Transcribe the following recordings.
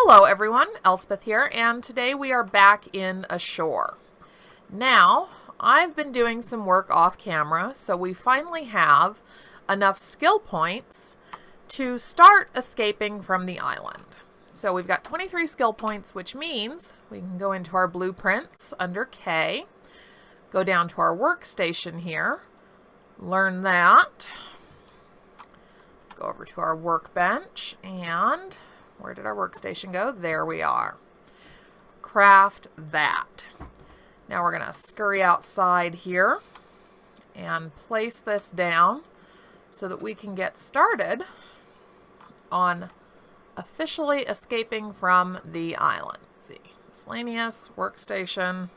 Hello everyone, Elspeth here, and today we are back in Ashore. Now, I've been doing some work off camera, so we finally have enough skill points to start escaping from the island. So we've got 23 skill points, which means we can go into our blueprints under K, go down to our workstation here, learn that, go over to our workbench, and where did our workstation go? There we are. Craft that. Now we're going to scurry outside here and place this down so that we can get started on officially escaping from the island. Let's see, miscellaneous, workstation.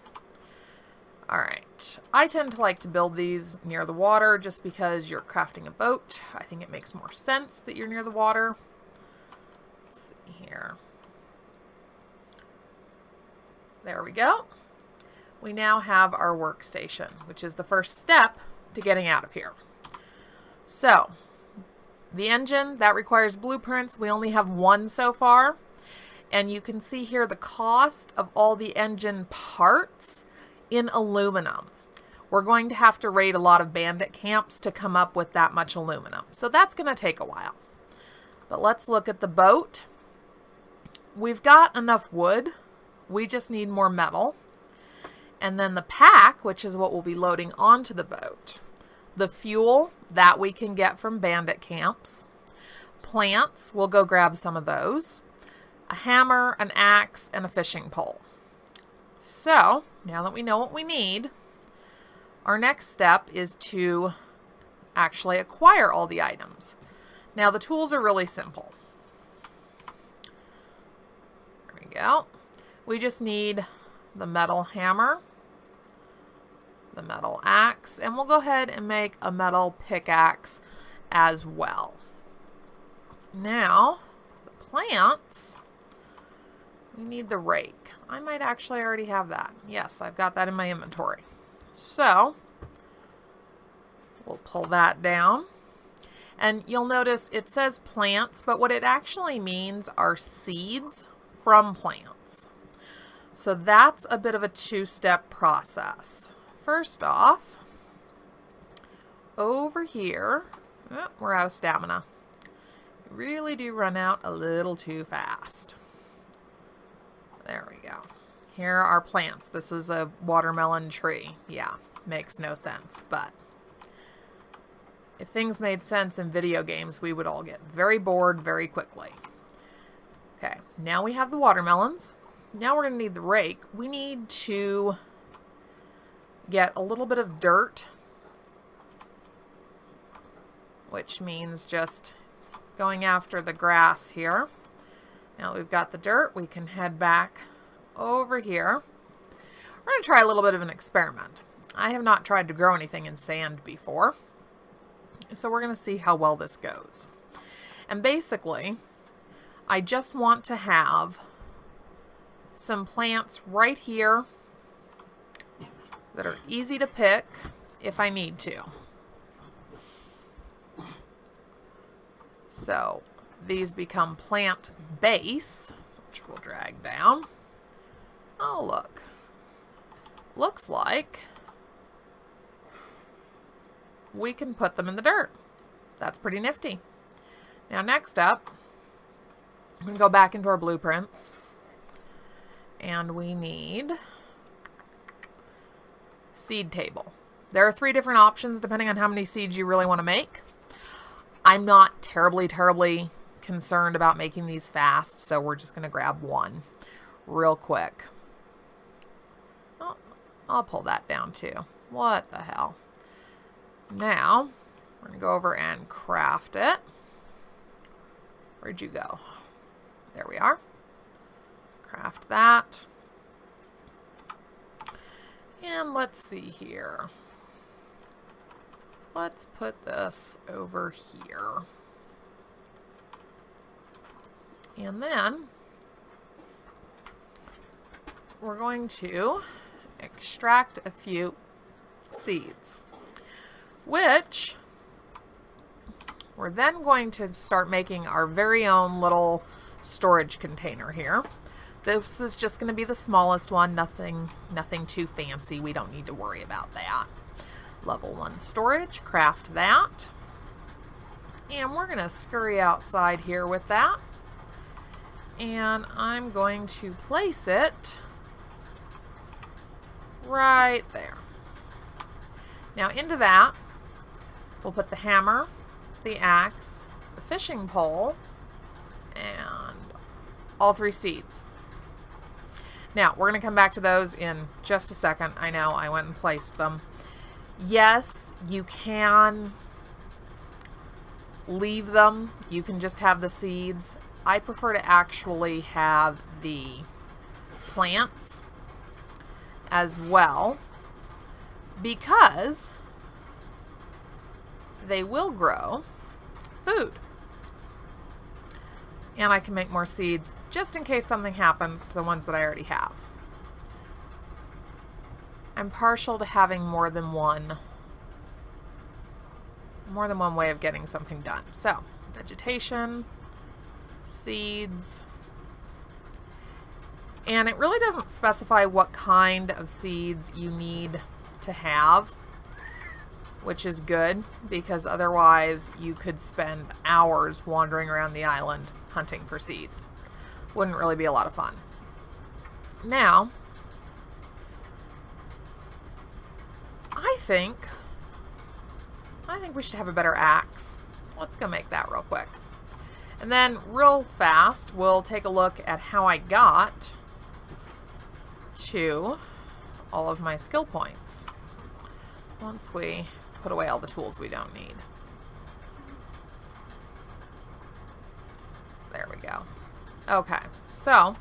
All right, I tend to like to build these near the water just because you're crafting a boat. I think it makes more sense that you're near the water. Let's see here. There we go. We now have our workstation, which is the first step to getting out of here. So, the engine, that requires blueprints. We only have one so far. And you can see here the cost of all the engine parts in aluminum. We're going to have to raid a lot of bandit camps to come up with that much aluminum. So that's going to take a while. But let's look at the boat. We've got enough wood. We just need more metal. And then the pack, which is what we'll be loading onto the boat. The fuel, that we can get from bandit camps. Plants, we'll go grab some of those. A hammer, an axe, and a fishing pole. So, now that we know what we need, our next step is to actually acquire all the items. Now, the tools are really simple. There we go. We just need the metal hammer, the metal axe, and we'll go ahead and make a metal pickaxe as well. Now, the plants, we need the rake. I might actually already have that. Yes, I've got that in my inventory. So, we'll pull that down. And you'll notice it says plants, but what it actually means are seeds from plants. So that's a bit of a two-step process. First off, over here, oh, we're out of stamina. We really do run out a little too fast. There we go. Here are our plants. This is a watermelon tree. Yeah, makes no sense, but if things made sense in video games, we would all get very bored very quickly. Okay, now we have the watermelons. Now we're going to need the rake. We need to get a little bit of dirt, which means just going after the grass here. Now we've got the dirt, we can head back over here. We're going to try a little bit of an experiment. I have not tried to grow anything in sand before, so we're going to see how well this goes. And basically, I just want to have some plants right here that are easy to pick if I need to. So these become plant base, which we'll drag down. Oh, look. Looks like we can put them in the dirt. That's pretty nifty. Now next up, I'm going to go back into our blueprints. And we need seed table. There are 3 different options depending on how many seeds you really want to make. I'm not terribly concerned about making these fast, so we're just going to grab one real quick. Oh, I'll pull that down too. What the hell? Now, we're going to go over and craft it. Where'd you go? There we are. Craft that. And let's see here. Let's put this over here. And then we're going to extract a few seeds, which we're then going to start making our very own little storage container here. This is just going to be the smallest one, nothing too fancy. We don't need to worry about that. Level 1 storage, craft that. And we're going to scurry outside here with that. And I'm going to place it right there. Now into that, we'll put the hammer, the axe, the fishing pole, and all 3 seeds. Now, we're going to come back to those in just a second. I know, I went and placed them. Yes, you can leave them. You can just have the seeds. I prefer to actually have the plants as well, because they will grow food. And I can make more seeds just in case something happens to the ones that I already have. I'm partial to having more than one way of getting something done. So, vegetation, seeds, and it really doesn't specify what kind of seeds you need to have, which is good, because otherwise you could spend hours wandering around the island hunting for seeds. Wouldn't really be a lot of fun. Now, I think we should have a better axe. Let's go make that real quick. And then real fast, we'll take a look at how I got to all of my skill points once we put away all the tools we don't need. There we go. Okay, so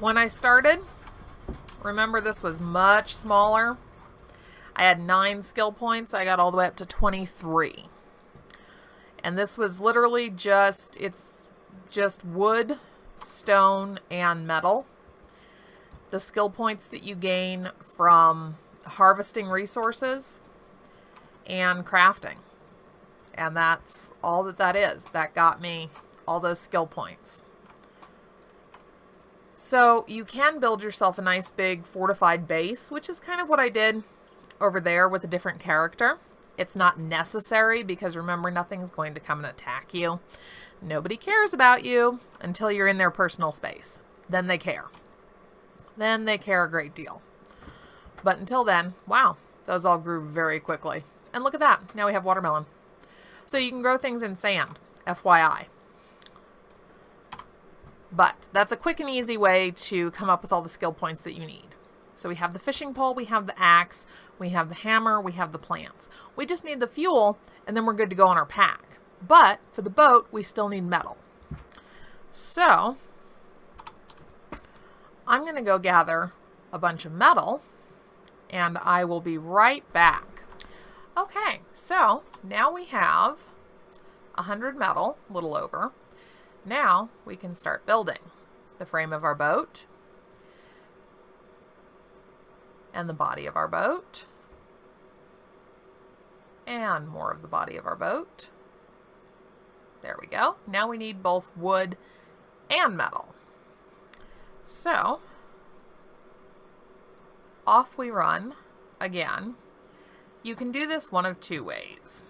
when I started, remember this was much smaller. I had 9 skill points. I got all the way up to 23. And this was literally it's just wood, stone, and metal. The skill points that you gain from harvesting resources and crafting. And that's all that is. That got me all those skill points. So you can build yourself a nice big fortified base, which is kind of what I did over there with a different character. It's not necessary because remember, nothing's going to come and attack you. Nobody cares about you until you're in their personal space. Then they care. Then they care a great deal. But until then, wow, those all grew very quickly. And look at that. Now we have watermelon. So you can grow things in sand, FYI. But that's a quick and easy way to come up with all the skill points that you need. So we have the fishing pole, we have the axe, we have the hammer, we have the plants. We just need the fuel, and then we're good to go on our pack. But for the boat, we still need metal. So I'm going to go gather a bunch of metal, and I will be right back. Okay, so now we have 100 metal, a little over. Now we can start building the frame of our boat and the body of our boat and more of the body of our boat. There we go. Now we need both wood and metal. So off we run again. You can do this one of 2 ways.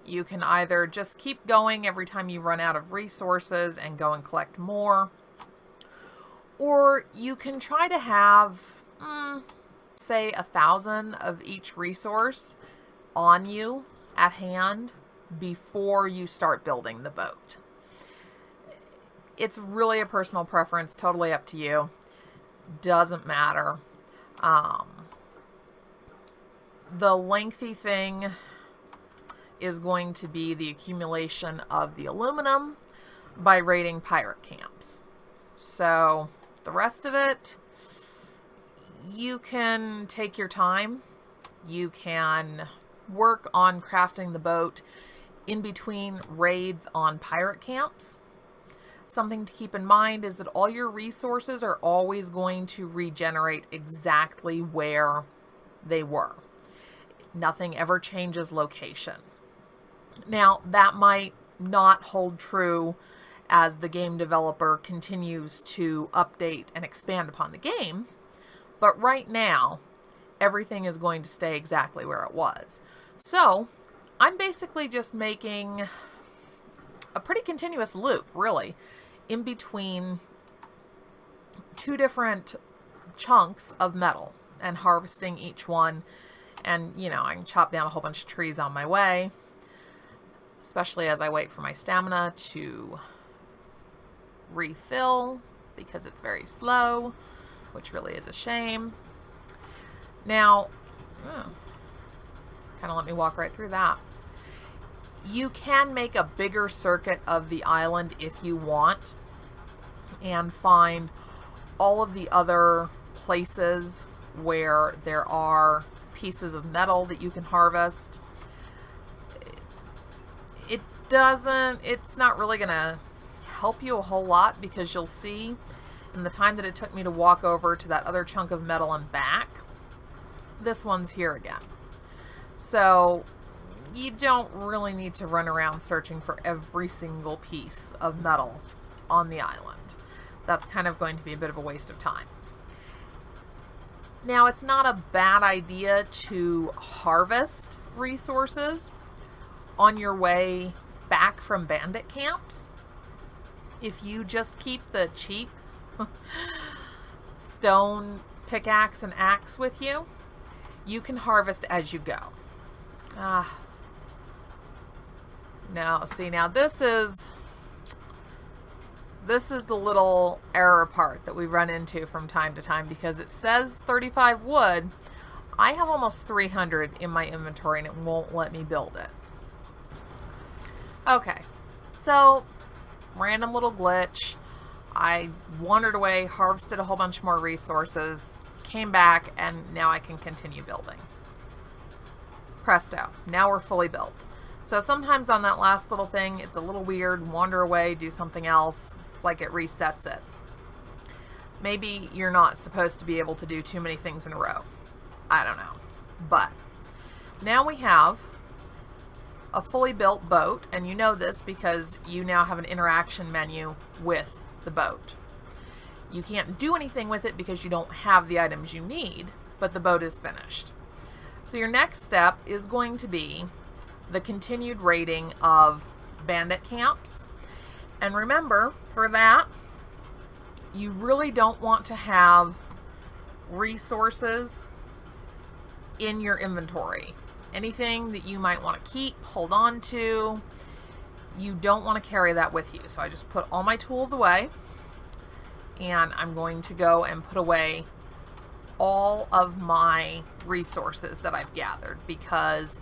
You can either just keep going every time you run out of resources and go and collect more, or you can try to have, say, 1,000 of each resource on you at hand before you start building the boat. It's really a personal preference, totally up to you. Doesn't matter. The lengthy thing is going to be the accumulation of the aluminum by raiding pirate camps. So the rest of it, you can take your time. You can work on crafting the boat in between raids on pirate camps. Something to keep in mind is that all your resources are always going to regenerate exactly where they were. Nothing ever changes location. Now, that might not hold true as the game developer continues to update and expand upon the game. But right now, everything is going to stay exactly where it was. So I'm basically just making a pretty continuous loop, really, in between two different chunks of metal and harvesting each one. And, you know, I can chop down a whole bunch of trees on my way, especially as I wait for my stamina to refill because it's very slow, which really is a shame. Now, kind of let me walk right through that. You can make a bigger circuit of the island if you want and find all of the other places where there are pieces of metal that you can harvest. It's not really going to help you a whole lot, because you'll see in the time that it took me to walk over to that other chunk of metal and back, this one's here again. So you don't really need to run around searching for every single piece of metal on the island. That's kind of going to be a bit of a waste of time. Now, it's not a bad idea to harvest resources on your way back from bandit camps. If you just keep the cheap stone pickaxe and axe with you, you can harvest as you go. No, see, now this is the little error part that we run into from time to time, because it says 35 wood. I have almost 300 in my inventory and it won't let me build it. Okay, so random little glitch. I wandered away, harvested a whole bunch more resources, came back, and now I can continue building. Presto, now we're fully built. So sometimes on that last little thing, it's a little weird, wander away, do something else. It's like it resets it. Maybe you're not supposed to be able to do too many things in a row. I don't know. But now we have a fully built boat, and you know this because you now have an interaction menu with the boat. You can't do anything with it because you don't have the items you need, but the boat is finished. So your next step is going to be the continued raiding of bandit camps. And remember, for that, you really don't want to have resources in your inventory. Anything that you might want to keep, hold on to, you don't want to carry that with you. So I just put all my tools away, and I'm going to go and put away all of my resources that I've gathered, because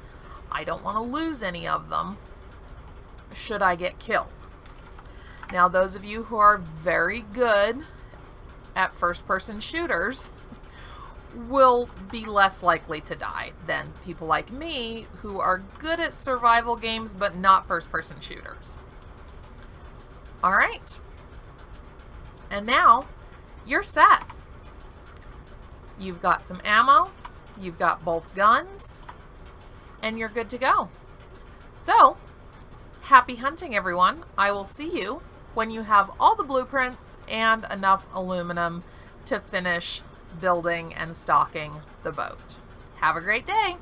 I don't want to lose any of them should I get killed. Now, those of you who are very good at first-person shooters will be less likely to die than people like me who are good at survival games but not first-person shooters. All right. And now you're set. You've got some ammo, you've got both guns, and you're good to go. So, happy hunting, everyone. I will see you when you have all the blueprints and enough aluminum to finish building and stocking the boat. Have a great day.